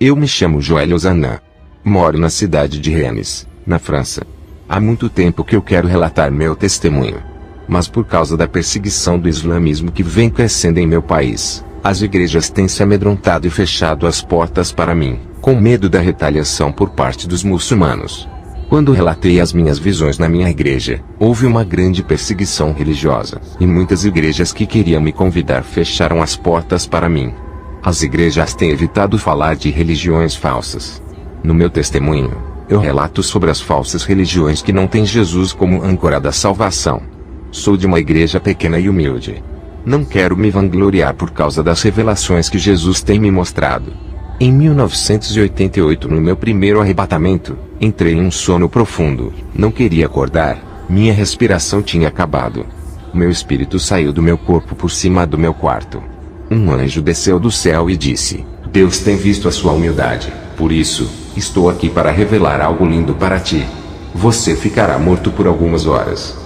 Eu me chamo Joël Ozanam. Moro na cidade de Rennes, na França. Há muito tempo que eu quero relatar meu testemunho. Mas por causa da perseguição do islamismo que vem crescendo em meu país, as igrejas têm se amedrontado e fechado as portas para mim, com medo da retaliação por parte dos muçulmanos. Quando relatei as minhas visões na minha igreja, houve uma grande perseguição religiosa, e muitas igrejas que queriam me convidar fecharam as portas para mim. As igrejas têm evitado falar de religiões falsas. No meu testemunho, eu relato sobre as falsas religiões que não têm Jesus como âncora da salvação. Sou de uma igreja pequena e humilde. Não quero me vangloriar por causa das revelações que Jesus tem me mostrado. Em 1988, no meu primeiro arrebatamento, entrei em um sono profundo, não queria acordar, minha respiração tinha acabado. Meu espírito saiu do meu corpo por cima do meu quarto. Um anjo desceu do céu e disse: Deus tem visto a sua humildade, por isso, estou aqui para revelar algo lindo para ti. Você ficará morto por algumas horas.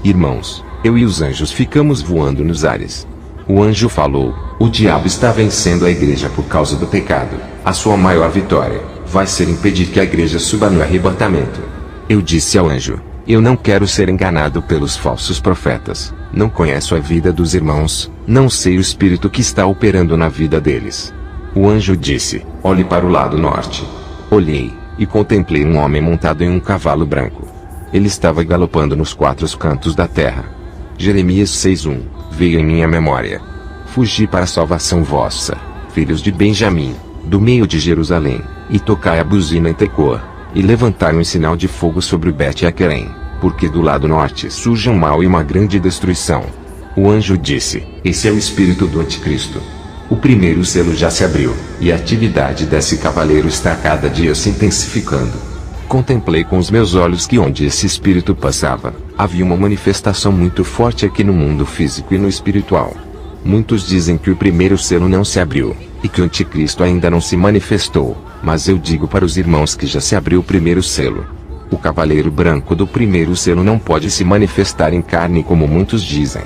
Irmãos, eu e os anjos ficamos voando nos ares. O anjo falou: o diabo está vencendo a igreja por causa do pecado. A sua maior vitória vai ser impedir que a igreja suba no arrebatamento. Eu disse ao anjo: eu não quero ser enganado pelos falsos profetas. Não conheço a vida dos irmãos, não sei o espírito que está operando na vida deles. O anjo disse: olhe para o lado norte. Olhei, e contemplei um homem montado em um cavalo branco. Ele estava galopando nos quatro cantos da terra. Jeremias 6:1 veio em minha memória. Fugi para a salvação vossa, filhos de Benjamim, do meio de Jerusalém, e tocai a buzina em Tecoa, e levantai um sinal de fogo sobre Bet-Aquerem, porque do lado norte surge um mal e uma grande destruição. O anjo disse: esse é o espírito do anticristo. O primeiro selo já se abriu, e a atividade desse cavaleiro está a cada dia se intensificando. Contemplei com os meus olhos que onde esse espírito passava, havia uma manifestação muito forte aqui no mundo físico e no espiritual. Muitos dizem que o primeiro selo não se abriu, e que o anticristo ainda não se manifestou, mas eu digo para os irmãos que já se abriu o primeiro selo. O cavaleiro branco do primeiro selo não pode se manifestar em carne como muitos dizem.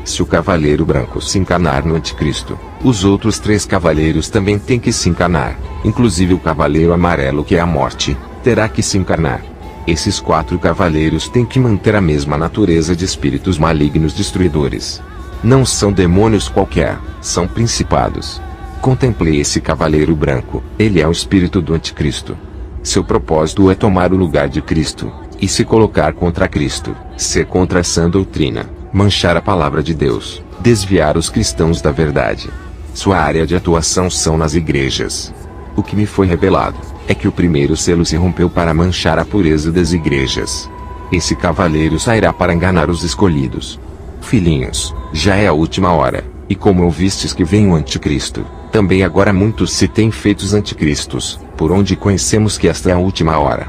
Se o cavaleiro branco se encarnar no anticristo, os outros 3 cavaleiros também têm que se encarnar, inclusive o cavaleiro amarelo que é a morte, terá que se encarnar. Esses 4 cavaleiros têm que manter a mesma natureza de espíritos malignos destruidores. Não são demônios qualquer, são principados. Contemplei esse cavaleiro branco, ele é o espírito do anticristo. Seu propósito é tomar o lugar de Cristo, e se colocar contra Cristo, ser contra a sã doutrina, manchar a palavra de Deus, desviar os cristãos da verdade. Sua área de atuação são nas igrejas. O que me foi revelado é que o primeiro selo se rompeu para manchar a pureza das igrejas. Esse cavaleiro sairá para enganar os escolhidos. Filhinhos, já é a última hora, e como ouvistes que vem o anticristo, também agora muitos se têm feitos anticristos, por onde conhecemos que esta é a última hora.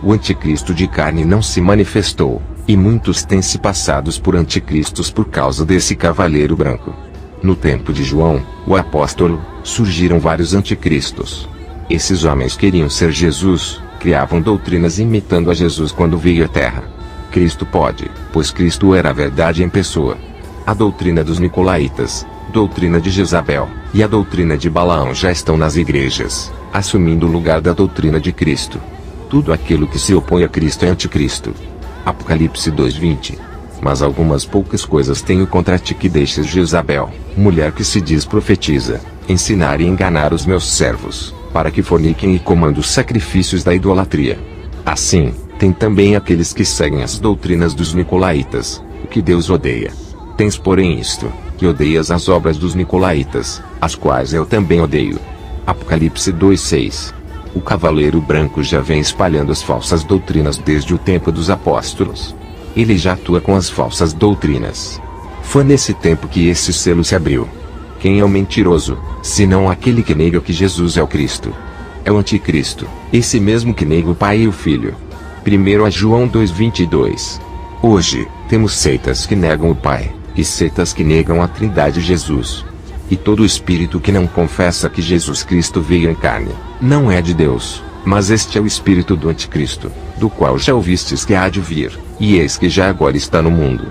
O anticristo de carne não se manifestou, e muitos têm se passados por anticristos por causa desse cavaleiro branco. No tempo de João, o apóstolo, surgiram vários anticristos. Esses homens queriam ser Jesus, criavam doutrinas imitando a Jesus quando veio à terra. Cristo pode, pois Cristo era a verdade em pessoa. A doutrina dos Nicolaitas, doutrina de Jezabel, e a doutrina de Balaão já estão nas igrejas, assumindo o lugar da doutrina de Cristo. Tudo aquilo que se opõe a Cristo é anticristo. Apocalipse 2:20. Mas algumas poucas coisas tenho contra ti que deixes Jezabel, mulher que se diz profetiza, ensinar e enganar os meus servos, para que forniquem e comam os sacrifícios da idolatria. Assim, tem também aqueles que seguem as doutrinas dos Nicolaitas, o que Deus odeia. Tens porém isto, que odeias as obras dos Nicolaitas, as quais eu também odeio. Apocalipse 2:6. O cavaleiro branco já vem espalhando as falsas doutrinas desde o tempo dos apóstolos. Ele já atua com as falsas doutrinas. Foi nesse tempo que esse selo se abriu. Quem é o mentiroso, senão aquele que nega que Jesus é o Cristo? É o anticristo, esse mesmo que nega o Pai e o Filho. 1 João 2:22. Hoje, temos seitas que negam o Pai, e seitas que negam a Trindade Jesus. E todo espírito que não confessa que Jesus Cristo veio em carne, não é de Deus, mas este é o espírito do anticristo, do qual já ouvistes que há de vir, e eis que já agora está no mundo.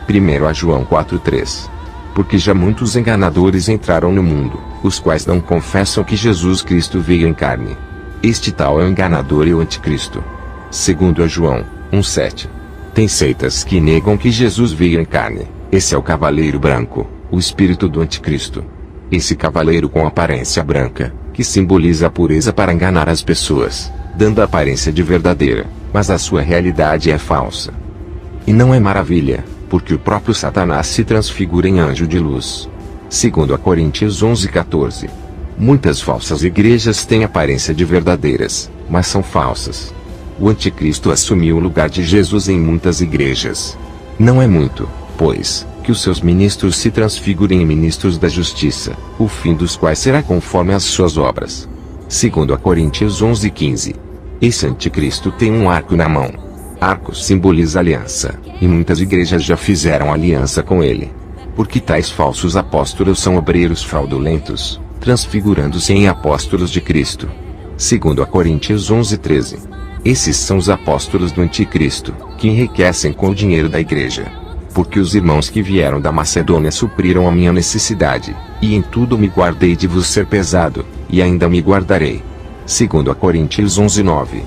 1 João 4:3. Porque já muitos enganadores entraram no mundo, os quais não confessam que Jesus Cristo veio em carne. Este tal é o enganador e o anticristo. Segundo a João 1:7. Tem seitas que negam que Jesus veio em carne. Esse é o cavaleiro branco, o espírito do anticristo. Esse cavaleiro com aparência branca, que simboliza a pureza para enganar as pessoas, dando a aparência de verdadeira, mas a sua realidade é falsa. E não é maravilha, porque o próprio Satanás se transfigura em anjo de luz. Segundo a Coríntios 11:14. Muitas falsas igrejas têm aparência de verdadeiras, mas são falsas. O anticristo assumiu o lugar de Jesus em muitas igrejas. Não é muito, pois, que os seus ministros se transfigurem em ministros da justiça, o fim dos quais será conforme as suas obras. Segundo a Coríntios 11:15. Esse anticristo tem um arco na mão. Arco simboliza aliança, e muitas igrejas já fizeram aliança com ele. Porque tais falsos apóstolos são obreiros fraudulentos, transfigurando-se em apóstolos de Cristo. Segundo a Coríntios 11:13. Esses são os apóstolos do anticristo, que enriquecem com o dinheiro da igreja. Porque os irmãos que vieram da Macedônia supriram a minha necessidade, e em tudo me guardei de vos ser pesado, e ainda me guardarei. Segundo a Coríntios 11:9.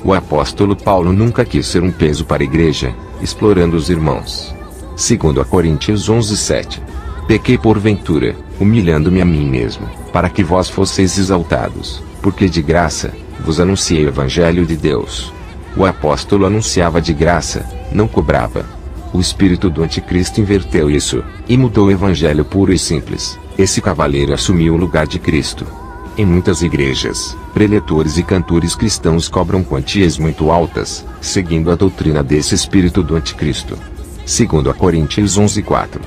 O apóstolo Paulo nunca quis ser um peso para a igreja, explorando os irmãos. Segundo a Coríntios 11:7. Pequei porventura, humilhando-me a mim mesmo, para que vós fosseis exaltados, porque de graça vos anunciei o evangelho de Deus. O apóstolo anunciava de graça, não cobrava. O espírito do anticristo inverteu isso, e mudou o evangelho puro e simples. Esse cavaleiro assumiu o lugar de Cristo. Em muitas igrejas, preletores e cantores cristãos cobram quantias muito altas, seguindo a doutrina desse espírito do anticristo. Segundo a Coríntios 11:4.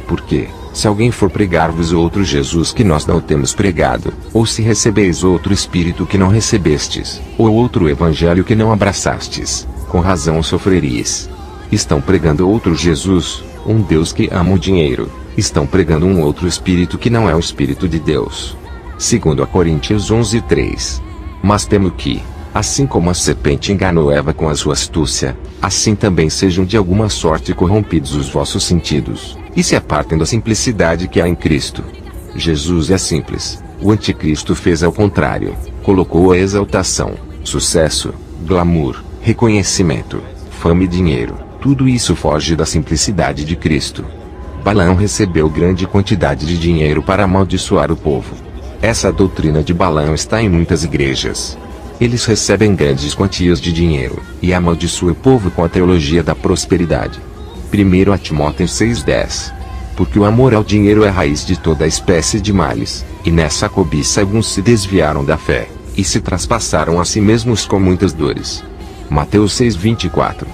Porque, se alguém for pregar-vos outro Jesus que nós não temos pregado, ou se recebeis outro espírito que não recebestes, ou outro evangelho que não abraçastes, com razão sofreríeis. Estão pregando outro Jesus, um Deus que ama o dinheiro. Estão pregando um outro espírito que não é o espírito de Deus. Segundo a Coríntios 11:3. Mas temo que, assim como a serpente enganou Eva com a sua astúcia, assim também sejam de alguma sorte corrompidos os vossos sentidos, e se apartem da simplicidade que há em Cristo. Jesus é simples, o anticristo fez ao contrário, colocou a exaltação, sucesso, glamour, reconhecimento, fama e dinheiro, tudo isso foge da simplicidade de Cristo. Balaão recebeu grande quantidade de dinheiro para amaldiçoar o povo. Essa doutrina de Balaão está em muitas igrejas. Eles recebem grandes quantias de dinheiro, e amaldiçoam o povo com a teologia da prosperidade. 1 Timóteo 6:10. Porque o amor ao dinheiro é a raiz de toda espécie de males, e nessa cobiça alguns se desviaram da fé, e se traspassaram a si mesmos com muitas dores. Mateus 6:24.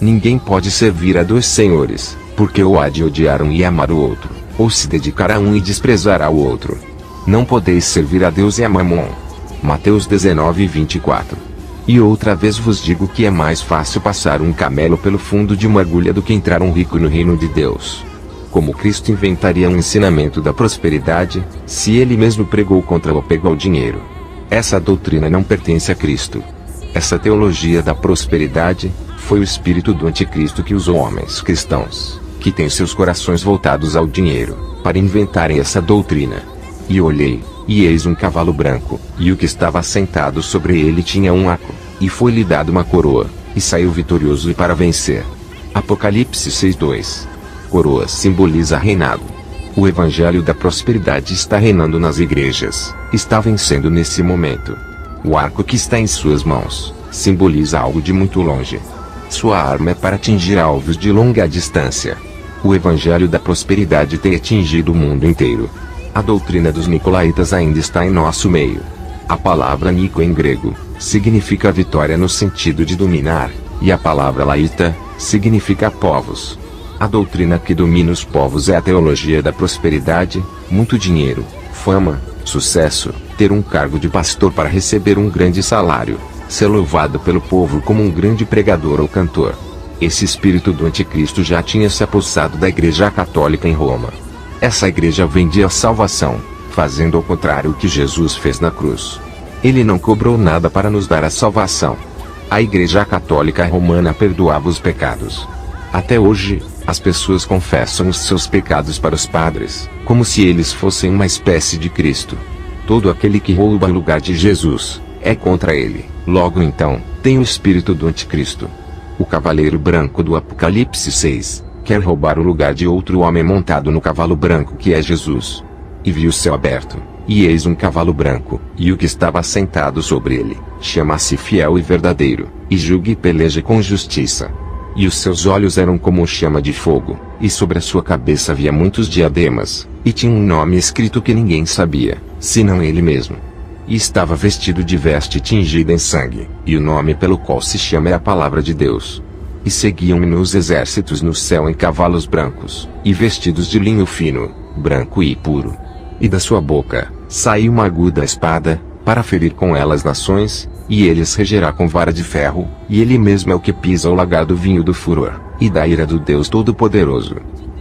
Ninguém pode servir a dois senhores, porque ou há de odiar um e amar o outro, ou se dedicar a um e desprezar ao outro. Não podeis servir a Deus e a Mamon. Mateus 19:24. E outra vez vos digo que é mais fácil passar um camelo pelo fundo de uma agulha do que entrar um rico no reino de Deus. Como Cristo inventaria um ensinamento da prosperidade, se ele mesmo pregou contra o apego ao dinheiro? Essa doutrina não pertence a Cristo. Essa teologia da prosperidade foi o espírito do anticristo que usou homens cristãos, que têm seus corações voltados ao dinheiro, para inventarem essa doutrina. E olhei, e eis um cavalo branco, e o que estava sentado sobre ele tinha um arco, e foi-lhe dado uma coroa, e saiu vitorioso e para vencer. Apocalipse 6:2. Coroa simboliza reinado. O evangelho da prosperidade está reinando nas igrejas, está vencendo nesse momento. O arco que está em suas mãos, simboliza algo de muito longe. Sua arma é para atingir alvos de longa distância. O evangelho da prosperidade tem atingido o mundo inteiro. A doutrina dos nicolaítas ainda está em nosso meio. A palavra Nico em grego significa vitória no sentido de dominar, e a palavra laíta significa povos. A doutrina que domina os povos é a teologia da prosperidade, muito dinheiro, fama, sucesso, ter um cargo de pastor para receber um grande salário, ser louvado pelo povo como um grande pregador ou cantor. Esse espírito do anticristo já tinha se apossado da Igreja Católica em Roma. Essa igreja vendia a salvação, fazendo ao contrário o que Jesus fez na cruz. Ele não cobrou nada para nos dar a salvação. A Igreja Católica Romana perdoava os pecados. Até hoje, As pessoas confessam os seus pecados para os padres, como se eles fossem uma espécie de Cristo. Todo aquele que rouba o lugar de Jesus é contra ele. Logo então, tem o espírito do anticristo. O cavaleiro branco do Apocalipse 6 quer roubar o lugar de outro homem montado no cavalo branco, que é Jesus. E vi o céu aberto, e eis um cavalo branco, e o que estava sentado sobre ele chama-se Fiel e Verdadeiro, e julga e peleja com justiça. E os seus olhos eram como chama de fogo, e sobre a sua cabeça havia muitos diademas, e tinha um nome escrito que ninguém sabia, senão ele mesmo. E estava vestido de veste tingida em sangue, e o nome pelo qual se chama é a Palavra de Deus. E seguiam-me nos exércitos no céu em cavalos brancos, e vestidos de linho fino, branco e puro. E da sua boca saiu uma aguda espada, para ferir com ela as nações, e eles regerá com vara de ferro, e ele mesmo é o que pisa o lagar do vinho do furor, e da ira do Deus Todo-Poderoso.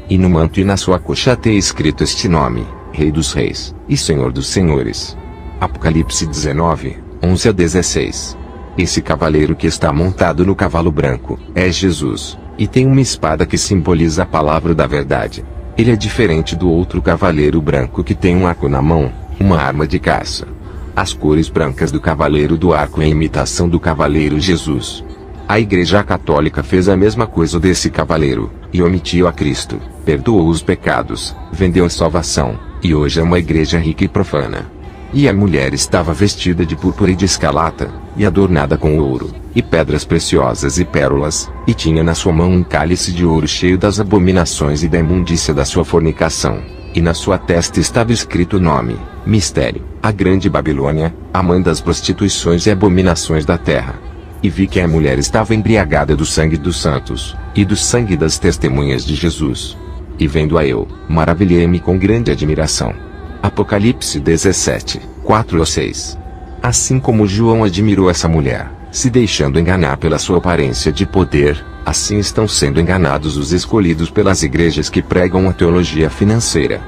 E no manto e na sua coxa tem escrito este nome: Rei dos Reis, e Senhor dos Senhores. Apocalipse 19, 11 a 16. Esse cavaleiro que está montado no cavalo branco é Jesus, e tem uma espada que simboliza a palavra da verdade. Ele é diferente do outro cavaleiro branco que tem um arco na mão, uma arma de caça. As cores brancas do cavaleiro do arco é a imitação do cavaleiro Jesus. A Igreja Católica fez a mesma coisa desse cavaleiro, e omitiu a Cristo, perdoou os pecados, vendeu a salvação, e hoje é uma igreja rica e profana. E a mulher estava vestida de púrpura e de escarlata, e adornada com ouro, e pedras preciosas e pérolas, e tinha na sua mão um cálice de ouro cheio das abominações e da imundícia da sua fornicação. E na sua testa estava escrito o nome: Mistério, a Grande Babilônia, a mãe das prostituições e abominações da terra. E vi que a mulher estava embriagada do sangue dos santos, e do sangue das testemunhas de Jesus. E vendo-a eu, maravilhei-me com grande admiração. Apocalipse 17, 4 ou 6. Assim como João admirou essa mulher, se deixando enganar pela sua aparência de poder, assim estão sendo enganados os escolhidos pelas igrejas que pregam a teologia financeira.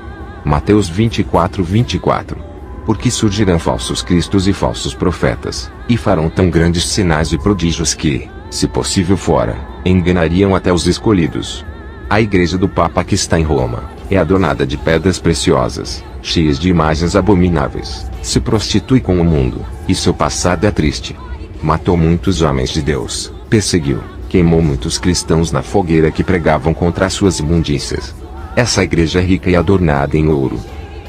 Mateus 24, 24. Porque surgirão falsos cristos e falsos profetas, e farão tão grandes sinais e prodígios que, se possível fora, enganariam até os escolhidos. A igreja do Papa que está em Roma é adornada de pedras preciosas, cheias de imagens abomináveis, se prostitui com o mundo, e seu passado é triste. Matou muitos homens de Deus, perseguiu, queimou muitos cristãos na fogueira que pregavam contra as suas imundícias. Essa igreja é rica e adornada em ouro.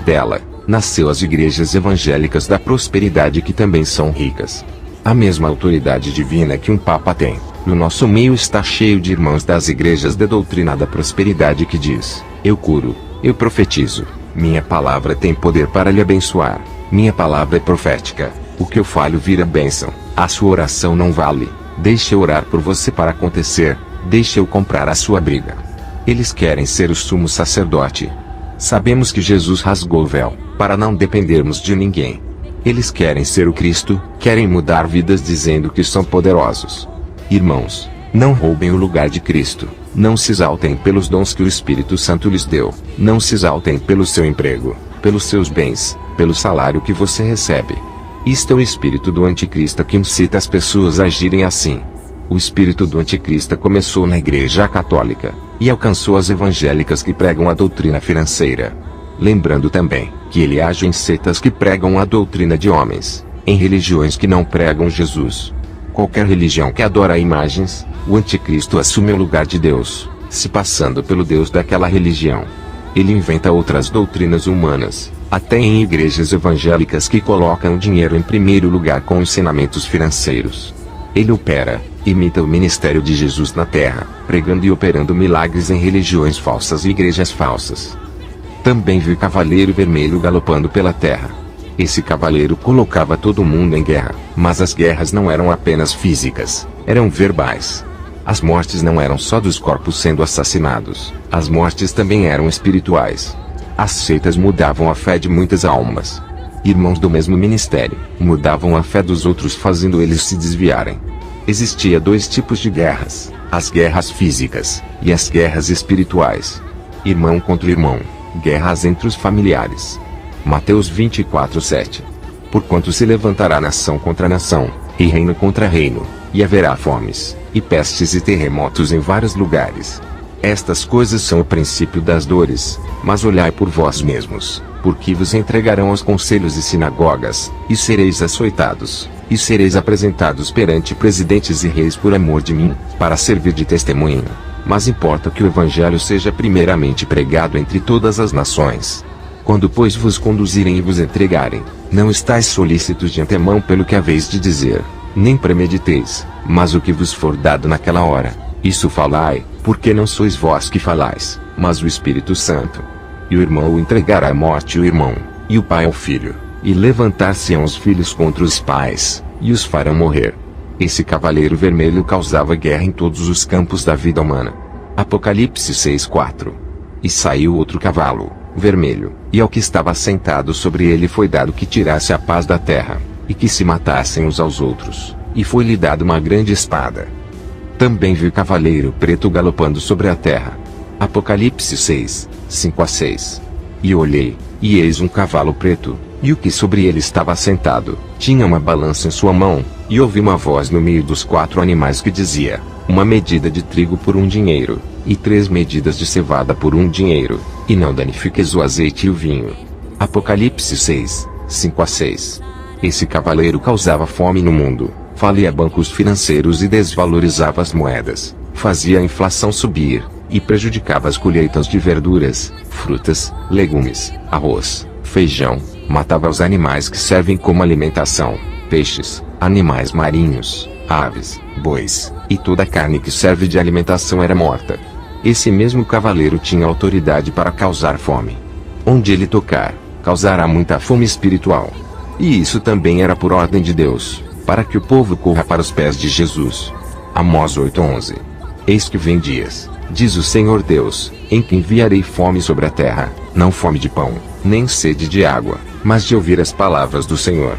Dela nasceu as igrejas evangélicas da prosperidade, que também são ricas. A mesma autoridade divina que um Papa tem, no nosso meio está cheio de irmãos das igrejas da doutrina da prosperidade que diz: eu curo, eu profetizo, minha palavra tem poder para lhe abençoar, minha palavra é profética, o que eu falo vira bênção, a sua oração não vale, deixe eu orar por você para acontecer, deixe eu comprar a sua briga. Eles querem ser o sumo sacerdote. Sabemos que Jesus rasgou o véu, para não dependermos de ninguém. Eles querem ser o Cristo, querem mudar vidas dizendo que são poderosos. Irmãos, não roubem o lugar de Cristo, não se exaltem pelos dons que o Espírito Santo lhes deu, não se exaltem pelo seu emprego, pelos seus bens, pelo salário que você recebe. Isto é o espírito do anticristo que incita as pessoas a agirem assim. O espírito do anticristo começou na Igreja Católica, e alcançou as evangélicas que pregam a doutrina financeira. Lembrando também, que ele age em seitas que pregam a doutrina de homens, em religiões que não pregam Jesus. Qualquer religião que adora imagens, o anticristo assume o lugar de Deus, se passando pelo Deus daquela religião. Ele inventa outras doutrinas humanas, até em igrejas evangélicas que colocam o dinheiro em primeiro lugar com ensinamentos financeiros. Ele opera, imita o ministério de Jesus na terra, pregando e operando milagres em religiões falsas e igrejas falsas. Também vi o cavaleiro vermelho galopando pela terra. Esse cavaleiro colocava todo mundo em guerra, mas as guerras não eram apenas físicas, eram verbais. As mortes não eram só dos corpos sendo assassinados, as mortes também eram espirituais. As seitas mudavam a fé de muitas almas. Irmãos do mesmo ministério, mudavam a fé dos outros fazendo eles se desviarem. Existia dois tipos de guerras, as guerras físicas, e as guerras espirituais. Irmão contra irmão, guerras entre os familiares. Mateus 24, 7. Porquanto se levantará nação contra nação, e reino contra reino, e haverá fomes, e pestes e terremotos em vários lugares. Estas coisas são o princípio das dores, mas olhai por vós mesmos, porque vos entregarão aos conselhos e sinagogas, e sereis açoitados, e sereis apresentados perante presidentes e reis por amor de mim, para servir de testemunho. Mas importa que o evangelho seja primeiramente pregado entre todas as nações. Quando pois vos conduzirem e vos entregarem, não estáis solícitos de antemão pelo que haveis de dizer, nem premediteis, mas o que vos for dado naquela hora, isso falai, porque não sois vós que falais, mas o Espírito Santo. E o irmão o entregará à morte o irmão, e o pai ao filho, e levantar-se-ão os filhos contra os pais, e os farão morrer. Esse cavaleiro vermelho causava guerra em todos os campos da vida humana. Apocalipse 6:4. E saiu outro cavalo, vermelho, e ao que estava sentado sobre ele foi dado que tirasse a paz da terra, e que se matassem uns aos outros, e foi-lhe dado uma grande espada. Também vi o cavaleiro preto galopando sobre a terra. Apocalipse 6, 5-6. E olhei, e eis um cavalo preto, e o que sobre ele estava sentado, tinha uma balança em sua mão, e ouvi uma voz no meio dos 4 animais que dizia: uma medida de trigo por 1 dinheiro, e 3 medidas de cevada por 1 dinheiro, e não danifiques o azeite e o vinho. Apocalipse 6, 5-6. Esse cavaleiro causava fome no mundo, falia bancos financeiros e desvalorizava as moedas, fazia a inflação subir, e prejudicava as colheitas de verduras, frutas, legumes, arroz, feijão, matava os animais que servem como alimentação, peixes, animais marinhos, aves, bois, e toda a carne que serve de alimentação era morta. Esse mesmo cavaleiro tinha autoridade para causar fome. Onde ele tocar, causará muita fome espiritual. E isso também era por ordem de Deus, para que o povo corra para os pés de Jesus. Amós 8:11. Eis que vem dias, diz o Senhor Deus, em que enviarei fome sobre a terra, não fome de pão, nem sede de água, mas de ouvir as palavras do Senhor.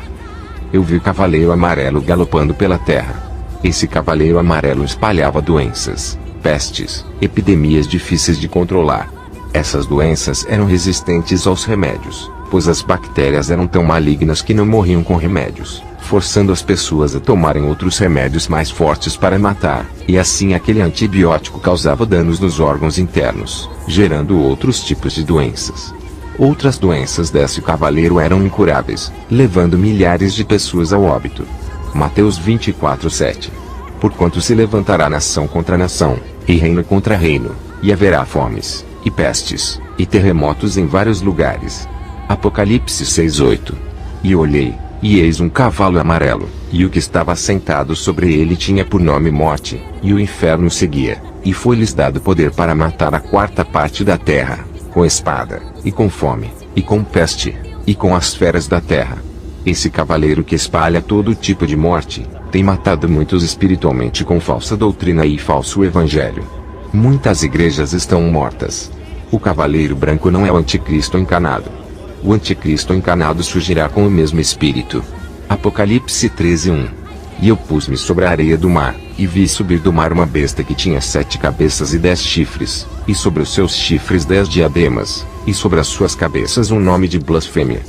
Eu vi o cavaleiro amarelo galopando pela terra. Esse cavaleiro amarelo espalhava doenças, pestes, epidemias difíceis de controlar. Essas doenças eram resistentes aos remédios, pois as bactérias eram tão malignas que não morriam com remédios, forçando as pessoas a tomarem outros remédios mais fortes para matar, e assim aquele antibiótico causava danos nos órgãos internos, gerando outros tipos de doenças. Outras doenças desse cavaleiro eram incuráveis, levando milhares de pessoas ao óbito. Mateus 24:7. Porquanto se levantará nação contra nação, e reino contra reino, e haverá fomes, e pestes, e terremotos em vários lugares. Apocalipse 6:8. E olhei, e eis um cavalo amarelo, e o que estava sentado sobre ele tinha por nome Morte, e o inferno seguia, e foi-lhes dado poder para matar a 4ª parte da terra, com espada, e com fome, e com peste, e com as feras da terra. Esse cavaleiro que espalha todo tipo de morte, tem matado muitos espiritualmente com falsa doutrina e falso evangelho. Muitas igrejas estão mortas. O cavaleiro branco não é o anticristo encarnado. O anticristo encarnado surgirá com o mesmo espírito. Apocalipse 13:1. E eu pus-me sobre a areia do mar, e vi subir do mar uma besta que tinha 7 cabeças e 10 chifres, e sobre os seus chifres 10 diademas, e sobre as suas cabeças um nome de blasfêmia.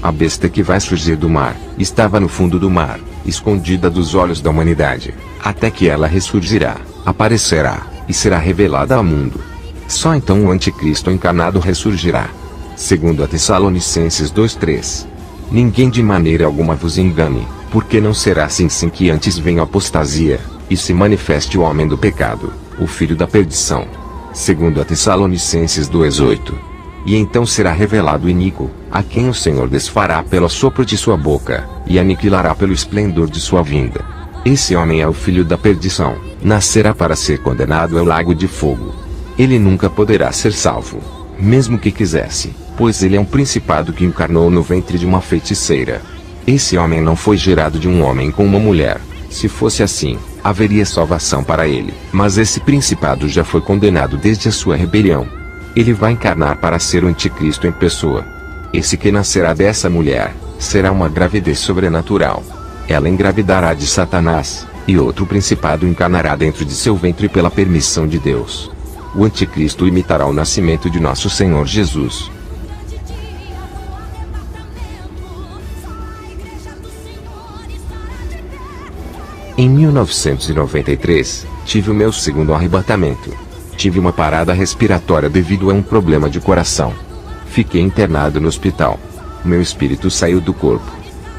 A besta que vai surgir do mar, estava no fundo do mar, escondida dos olhos da humanidade, até que ela ressurgirá, aparecerá, e será revelada ao mundo. Só então o anticristo encarnado ressurgirá. Segundo a Tessalonicenses 2:3. Ninguém de maneira alguma vos engane, porque não será assim sem que antes venha a apostasia, e se manifeste o homem do pecado, o filho da perdição. Segundo a Tessalonicenses 2:8. E então será revelado o iníquo, a quem o Senhor desfará pelo sopro de sua boca, e aniquilará pelo esplendor de sua vinda. Esse homem é o filho da perdição, nascerá para ser condenado ao lago de fogo. Ele nunca poderá ser salvo, mesmo que quisesse, pois ele é um principado que encarnou no ventre de uma feiticeira. Esse homem não foi gerado de um homem com uma mulher. Se fosse assim, haveria salvação para ele. Mas esse principado já foi condenado desde a sua rebelião. Ele vai encarnar para ser o anticristo em pessoa. Esse que nascerá dessa mulher, será uma gravidez sobrenatural. Ela engravidará de Satanás, e outro principado encarnará dentro de seu ventre pela permissão de Deus. O anticristo imitará o nascimento de nosso Senhor Jesus. Em 1993, tive o meu segundo arrebatamento. tive uma parada respiratória devido a um problema de coração. Fiquei internado no hospital. Meu espírito saiu do corpo.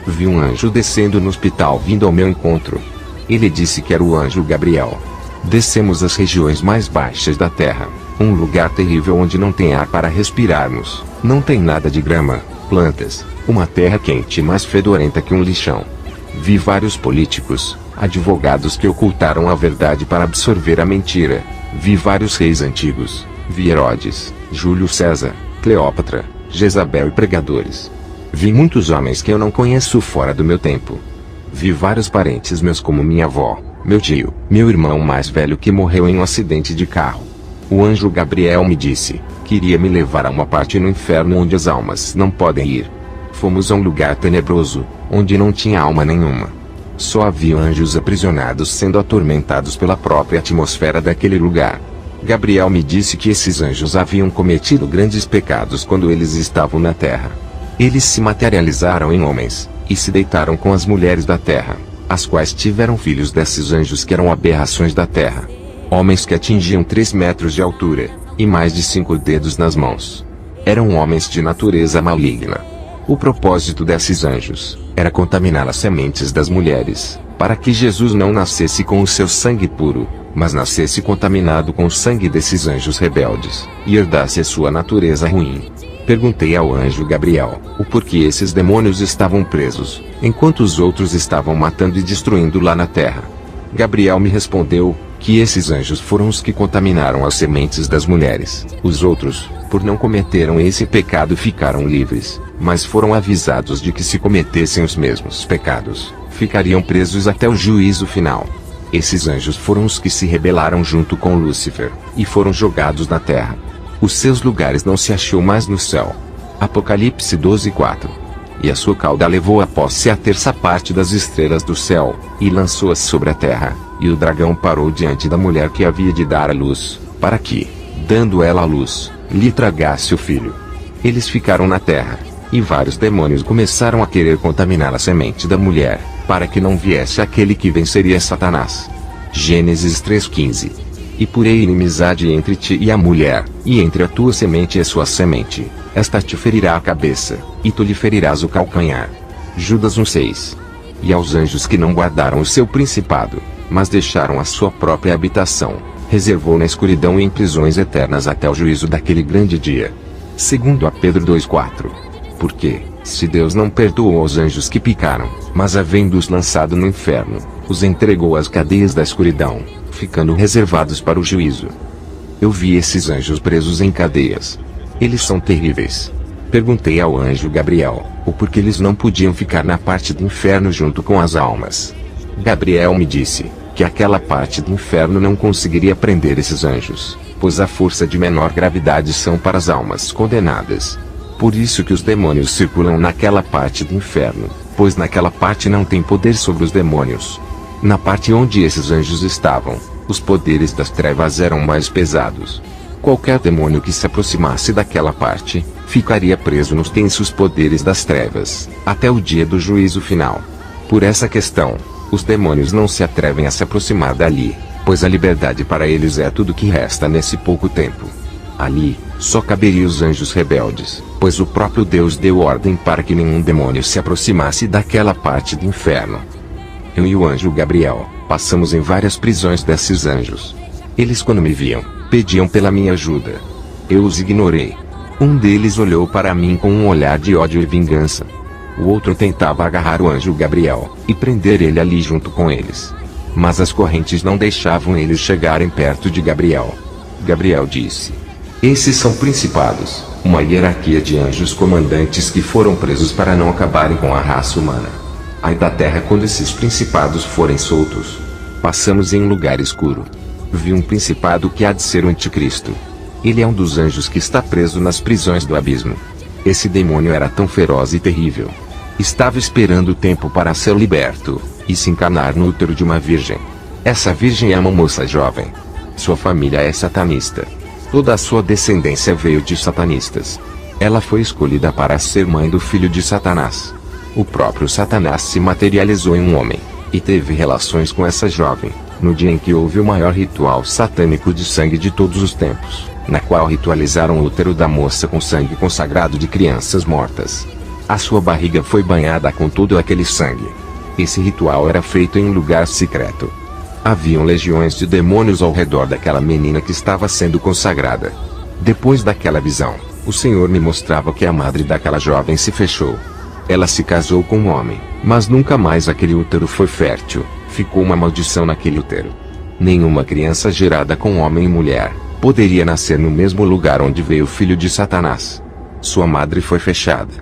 Vi um anjo descendo no hospital vindo ao meu encontro. Ele disse que era o anjo Gabriel. Descemos as regiões mais baixas da terra, um lugar terrível onde não tem ar para respirarmos, não tem nada de grama, plantas, uma terra quente e mais fedorenta que um lixão. Vi vários políticos, advogados que ocultaram a verdade para absorver a mentira. Vi vários reis antigos. Vi Herodes, Júlio César, Cleópatra, Jezabel e pregadores. Vi muitos homens que eu não conheço fora do meu tempo. Vi vários parentes meus como minha avó, meu tio, meu irmão mais velho que morreu em um acidente de carro. O anjo Gabriel me disse, queria me levar a uma parte no inferno onde as almas não podem ir. Fomos a um lugar tenebroso, onde não tinha alma nenhuma. Só havia anjos aprisionados sendo atormentados pela própria atmosfera daquele lugar. Gabriel me disse que esses anjos haviam cometido grandes pecados quando eles estavam na terra. Eles se materializaram em homens, e se deitaram com as mulheres da terra, as quais tiveram filhos desses anjos que eram aberrações da terra. Homens que atingiam 3 metros de altura, e mais de 5 dedos nas mãos. Eram homens de natureza maligna. O propósito desses anjos era contaminar as sementes das mulheres, para que Jesus não nascesse com o seu sangue puro, mas nascesse contaminado com o sangue desses anjos rebeldes, e herdasse a sua natureza ruim. Perguntei ao anjo Gabriel o porquê esses demônios estavam presos, enquanto os outros estavam matando e destruindo lá na terra. Gabriel me respondeu que esses anjos foram os que contaminaram as sementes das mulheres. Os outros, por não cometeram esse pecado, ficaram livres, mas foram avisados de que se cometessem os mesmos pecados, ficariam presos até o juízo final. Esses anjos foram os que se rebelaram junto com Lúcifer, e foram jogados na terra. Os seus lugares não se achou mais no céu. Apocalipse 12:4. E a sua cauda levou a posse a terça parte das estrelas do céu, e lançou-as sobre a terra, e o dragão parou diante da mulher que havia de dar à luz, para que, dando ela à luz, lhe tragasse o filho. Eles ficaram na terra, e vários demônios começaram a querer contaminar a semente da mulher, para que não viesse aquele que venceria Satanás. Gênesis 3:15. E porei inimizade entre ti e a mulher, e entre a tua semente e a sua semente. Esta te ferirá a cabeça, e tu lhe ferirás o calcanhar. Judas 1:6. E aos anjos que não guardaram o seu principado, mas deixaram a sua própria habitação, reservou na escuridão e em prisões eternas até o juízo daquele grande dia. Segundo a Pedro 2:4. Porque, se Deus não perdoou aos anjos que pecaram, mas havendo-os lançado no inferno, os entregou às cadeias da escuridão, ficando reservados para o juízo. Eu vi esses anjos presos em cadeias. Eles são terríveis. Perguntei ao anjo Gabriel o porquê eles não podiam ficar na parte do inferno junto com as almas. Gabriel me disse que aquela parte do inferno não conseguiria prender esses anjos, pois a força de menor gravidade são para as almas condenadas. Por isso que os demônios circulam naquela parte do inferno, pois naquela parte não tem poder sobre os demônios. Na parte onde esses anjos estavam, os poderes das trevas eram mais pesados. Qualquer demônio que se aproximasse daquela parte, ficaria preso nos tensos poderes das trevas, até o dia do juízo final. Por essa questão, os demônios não se atrevem a se aproximar dali, pois a liberdade para eles é tudo que resta nesse pouco tempo. Ali, só caberia os anjos rebeldes, pois o próprio Deus deu ordem para que nenhum demônio se aproximasse daquela parte do inferno. Eu e o anjo Gabriel passamos em várias prisões desses anjos. Eles, quando me viam, pediam pela minha ajuda. Eu os ignorei. Um deles olhou para mim com um olhar de ódio e vingança. O outro tentava agarrar o anjo Gabriel e prender ele ali junto com eles. Mas as correntes não deixavam eles chegarem perto de Gabriel. Gabriel disse: esses são principados, uma hierarquia de anjos comandantes que foram presos para não acabarem com a raça humana. Ai da terra quando esses principados forem soltos. Passamos em um lugar escuro. Vi um principado que há de ser o anticristo. Ele é um dos anjos que está preso nas prisões do abismo. Esse demônio era tão feroz e terrível. Estava esperando o tempo para ser liberto, e se encarnar no útero de uma virgem. Essa virgem é uma moça jovem. Sua família é satanista. Toda a sua descendência veio de satanistas. Ela foi escolhida para ser mãe do filho de Satanás. O próprio Satanás se materializou em um homem, e teve relações com essa jovem. no dia em que houve o maior ritual satânico de sangue de todos os tempos, na qual ritualizaram o útero da moça com sangue consagrado de crianças mortas. A sua barriga foi banhada com todo aquele sangue. Esse ritual era feito em um lugar secreto. Haviam legiões de demônios ao redor daquela menina que estava sendo consagrada. Depois daquela visão, o Senhor me mostrava que a madre daquela jovem se fechou. Ela se casou com um homem, mas nunca mais aquele útero foi fértil. Ficou uma maldição naquele útero. Nenhuma criança gerada com homem e mulher poderia nascer no mesmo lugar onde veio o filho de Satanás. Sua madre foi fechada.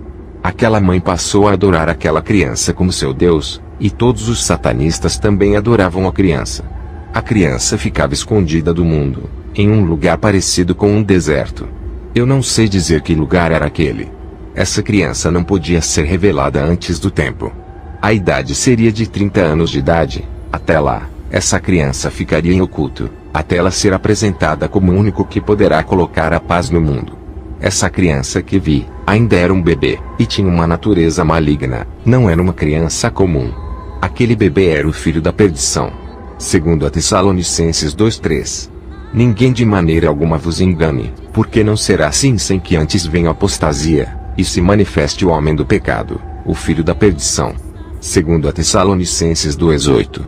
Aquela mãe passou a adorar aquela criança como seu Deus, e todos os satanistas também adoravam a criança. A criança ficava escondida do mundo, em um lugar parecido com um deserto. Eu não sei dizer que lugar era aquele. Essa criança não podia ser revelada antes do tempo. A idade seria de 30 anos de idade. Até lá, essa criança ficaria em oculto, até ela ser apresentada como o único que poderá colocar a paz no mundo. Essa criança que vi, ainda era um bebê, e tinha uma natureza maligna, não era uma criança comum. Aquele bebê era o filho da perdição. Segundo a Tessalonicenses 2:3. Ninguém de maneira alguma vos engane, porque não será assim sem que antes venha a apostasia, e se manifeste o homem do pecado, o filho da perdição. Segundo a Tessalonicenses 2:8.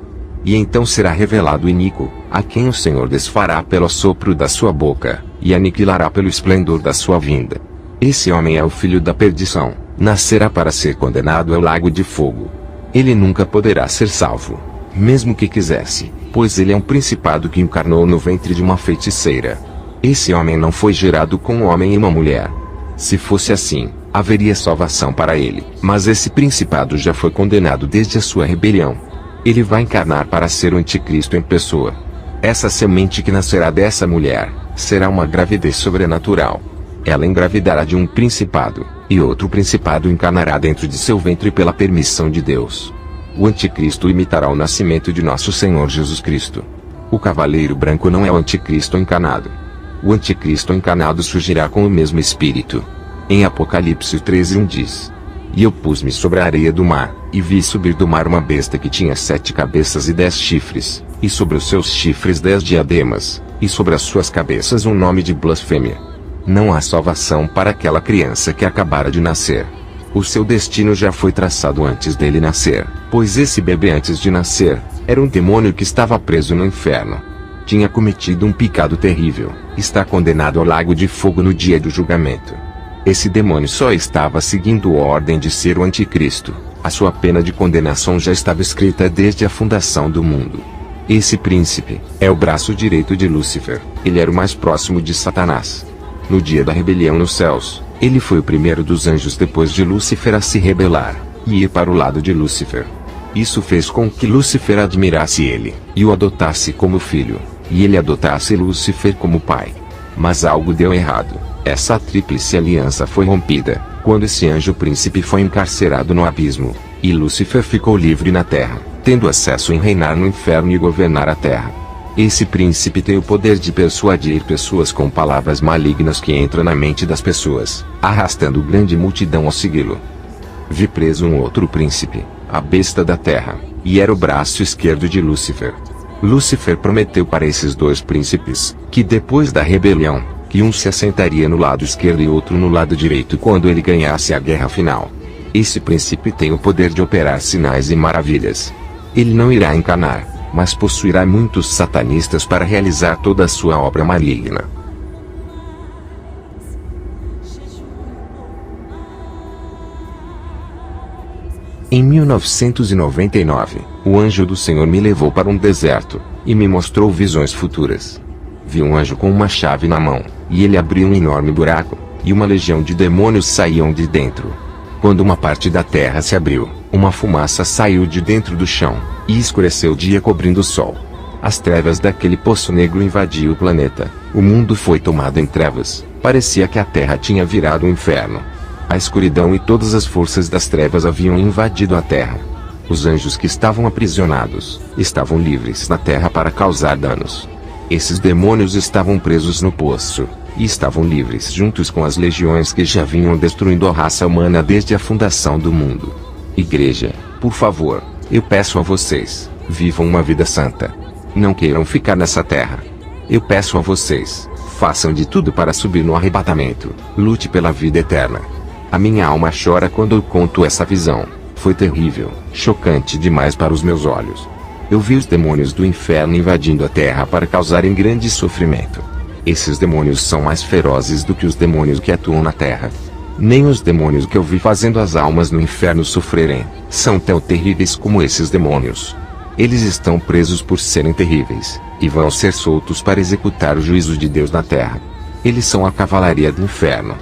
E então será revelado o iníquo, a quem o Senhor desfará pelo sopro da sua boca, e aniquilará pelo esplendor da sua vinda. Esse homem é o filho da perdição, nascerá para ser condenado ao lago de fogo. Ele nunca poderá ser salvo, mesmo que quisesse, pois ele é um principado que encarnou no ventre de uma feiticeira. Esse homem não foi gerado com um homem e uma mulher. Se fosse assim, haveria salvação para ele, mas esse principado já foi condenado desde a sua rebelião. Ele vai encarnar para ser o anticristo em pessoa. Essa semente que nascerá dessa mulher, será uma gravidez sobrenatural. Ela engravidará de um principado, e outro principado encarnará dentro de seu ventre pela permissão de Deus. O anticristo imitará o nascimento de nosso Senhor Jesus Cristo. O cavaleiro branco não é o anticristo encarnado. O anticristo encarnado surgirá com o mesmo espírito. Em Apocalipse 13:1 diz: E eu pus-me sobre a areia do mar, e vi subir do mar uma besta que tinha 7 cabeças e 10 chifres, e sobre os seus chifres 10 diademas, e sobre as suas cabeças um nome de blasfêmia. Não há salvação para aquela criança que acabara de nascer. O seu destino já foi traçado antes dele nascer, pois esse bebê antes de nascer, era um demônio que estava preso no inferno. Tinha cometido um pecado terrível, está condenado ao lago de fogo no dia do julgamento. Esse demônio só estava seguindo a ordem de ser o anticristo. A sua pena de condenação já estava escrita desde a fundação do mundo. Esse príncipe é o braço direito de Lúcifer. Ele era o mais próximo de Satanás. No dia da rebelião nos céus, ele foi o primeiro dos anjos depois de Lúcifer a se rebelar e ir para o lado de Lúcifer. Isso fez com que Lúcifer admirasse ele e o adotasse como filho, e ele adotasse Lúcifer como pai. Mas algo deu errado. Essa tríplice aliança foi rompida quando esse anjo príncipe foi encarcerado no abismo, e Lúcifer ficou livre na terra, tendo acesso em reinar no inferno e governar a terra. Esse príncipe tem o poder de persuadir pessoas com palavras malignas que entram na mente das pessoas, arrastando grande multidão a segui-lo. Vi preso um outro príncipe, a besta da terra, e era o braço esquerdo de Lúcifer. Lúcifer prometeu para esses dois príncipes, que depois da rebelião, que um se assentaria no lado esquerdo e outro no lado direito quando ele ganhasse a guerra final. Esse príncipe tem o poder de operar sinais e maravilhas. Ele não irá encarnar, mas possuirá muitos satanistas para realizar toda a sua obra maligna. Em 1999, o anjo do Senhor me levou para um deserto, e me mostrou visões futuras. Vi um anjo com uma chave na mão, e ele abriu um enorme buraco, e uma legião de demônios saíam de dentro. Quando uma parte da terra se abriu, uma fumaça saiu de dentro do chão, e escureceu o dia cobrindo o sol. As trevas daquele poço negro invadiam o planeta, o mundo foi tomado em trevas, parecia que a terra tinha virado um inferno. A escuridão e todas as forças das trevas haviam invadido a terra. Os anjos que estavam aprisionados, estavam livres na terra para causar danos. Esses demônios estavam presos no poço, e estavam livres juntos com as legiões que já vinham destruindo a raça humana desde a fundação do mundo. Igreja, por favor, eu peço a vocês, vivam uma vida santa. não queiram ficar nessa terra. Eu peço a vocês, façam de tudo para subir no arrebatamento, lute pela vida eterna. A minha alma chora quando eu conto essa visão. Foi terrível, chocante demais para os meus olhos. Eu vi os demônios do inferno invadindo a terra para causarem grande sofrimento. Esses demônios são mais ferozes do que os demônios que atuam na terra. Nem os demônios que eu vi fazendo as almas no inferno sofrerem, são tão terríveis como esses demônios. Eles estão presos por serem terríveis, e vão ser soltos para executar o juízo de Deus na terra. Eles são a cavalaria do inferno.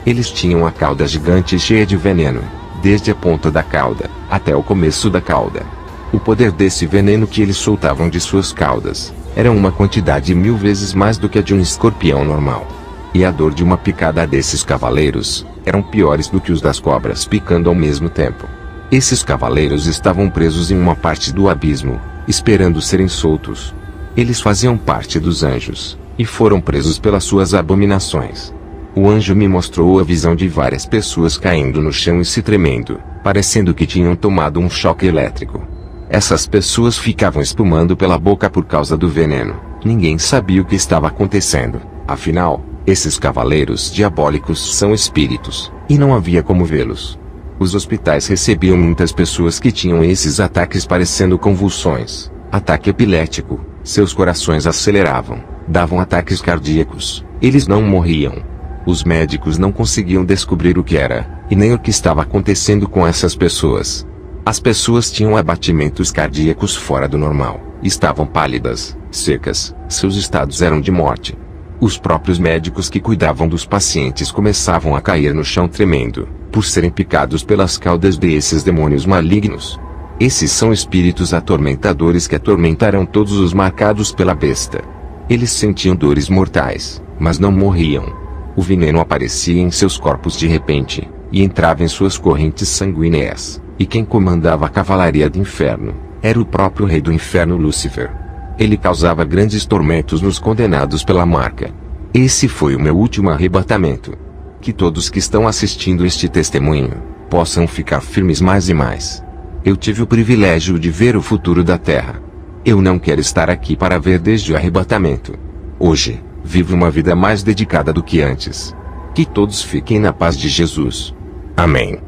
Eles tinham a cauda gigante cheia de veneno, desde a ponta da cauda, até o começo da cauda. O poder desse veneno que eles soltavam de suas caudas, era uma quantidade 1000 vezes mais do que a de um escorpião normal. E a dor de uma picada desses cavaleiros, eram piores do que os das cobras picando ao mesmo tempo. Esses cavaleiros estavam presos em uma parte do abismo, esperando serem soltos. Eles faziam parte dos anjos, e foram presos pelas suas abominações. O anjo me mostrou a visão de várias pessoas caindo no chão e se tremendo, parecendo que tinham tomado um choque elétrico. Essas pessoas ficavam espumando pela boca por causa do veneno. Ninguém sabia o que estava acontecendo. Afinal, esses cavaleiros diabólicos são espíritos, e não havia como vê-los. Os hospitais recebiam muitas pessoas que tinham esses ataques parecendo convulsões, ataque epilético, seus corações aceleravam, davam ataques cardíacos, eles não morriam. Os médicos não conseguiam descobrir o que era, e nem o que estava acontecendo com essas pessoas. As pessoas tinham abatimentos cardíacos fora do normal, estavam pálidas, secas, seus estados eram de morte. Os próprios médicos que cuidavam dos pacientes começavam a cair no chão tremendo, por serem picados pelas caudas desses demônios malignos. Esses são espíritos atormentadores que atormentarão todos os marcados pela besta. Eles sentiam dores mortais, mas não morriam. O veneno aparecia em seus corpos de repente, e entrava em suas correntes sanguíneas. E quem comandava a cavalaria do inferno, era o próprio rei do inferno Lúcifer. Ele causava grandes tormentos nos condenados pela marca. Esse foi o meu último arrebatamento. Que todos que estão assistindo este testemunho, possam ficar firmes mais e mais. Eu tive o privilégio de ver o futuro da Terra. Eu não quero estar aqui para ver desde o arrebatamento. Hoje, vivo uma vida mais dedicada do que antes. Que todos fiquem na paz de Jesus. Amém.